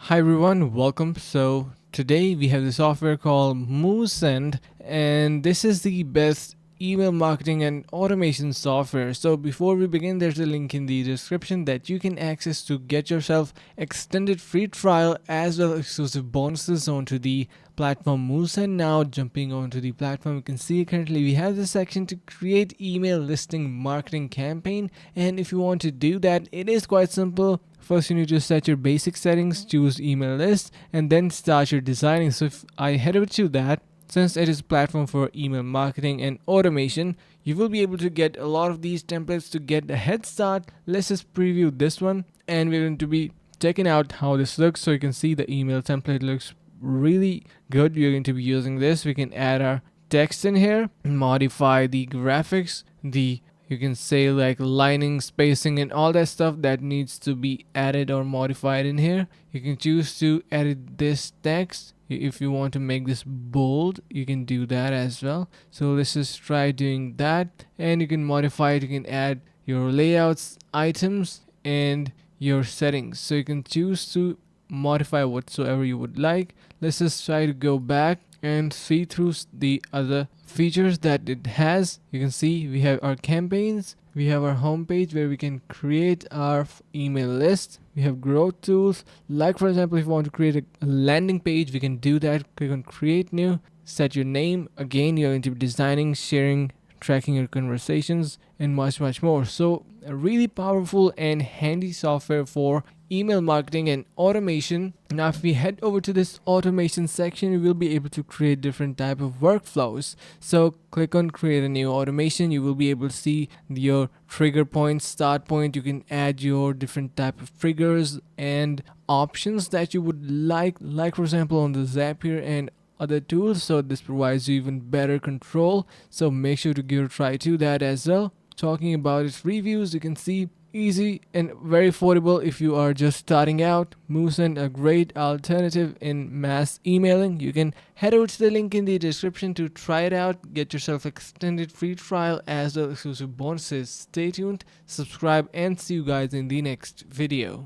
Hi everyone, welcome. So today we have the software called Moosend, and this is the best email marketing and automation software. So before we begin, there's a link in the description that you can access to get yourself extended free trial as well as exclusive bonuses onto the platform Moosend. Now jumping onto the platform, you can see currently we have this section to create email listing marketing campaign, and if you want to do that, it is quite simple. First, you need to set your basic settings, choose email list, and then start your designing. So if I head over to that, since it is a platform for email marketing and automation, you will be able to get a lot of these templates to get a head start. Let's just preview this one, and we're going to be checking out how this looks. So you can see the email template looks really good. We're going to be using this. We can add our text in here, modify the graphics, you can say like lining, spacing, and all that stuff that needs to be added or modified in here. You can choose to edit this text. If you want to make this bold, you can do that as well. So let's just try doing that, and you can modify it. You can add your layouts, items, and your settings. So you can choose to modify whatsoever you would like. Let's just try to go back and see through the other features that it has. You can see we have our campaigns, we have our homepage where we can create our email list, we have growth tools. Like for example, if you want to create a landing page, we can do that. Click on create new, set your name. Again, you're going to be designing, sharing, tracking your conversations, and much more. So a really powerful and handy software for email marketing and automation. Now if we head over to this automation section, we will be able to create different type of workflows. So click on create a new automation. You will be able to see your trigger point, start point. You can add your different type of triggers and options that you would like for example on the Zapier and other tools. So this provides you even better control, so make sure to give a try to that as well. Talking about its reviews, you can see easy and very affordable if you are just starting out. Moosend, a great alternative in mass emailing. You can head over to the link in the description to try it out. Get yourself extended free trial as well as exclusive bonuses. Stay tuned, subscribe, and see you guys in the next video.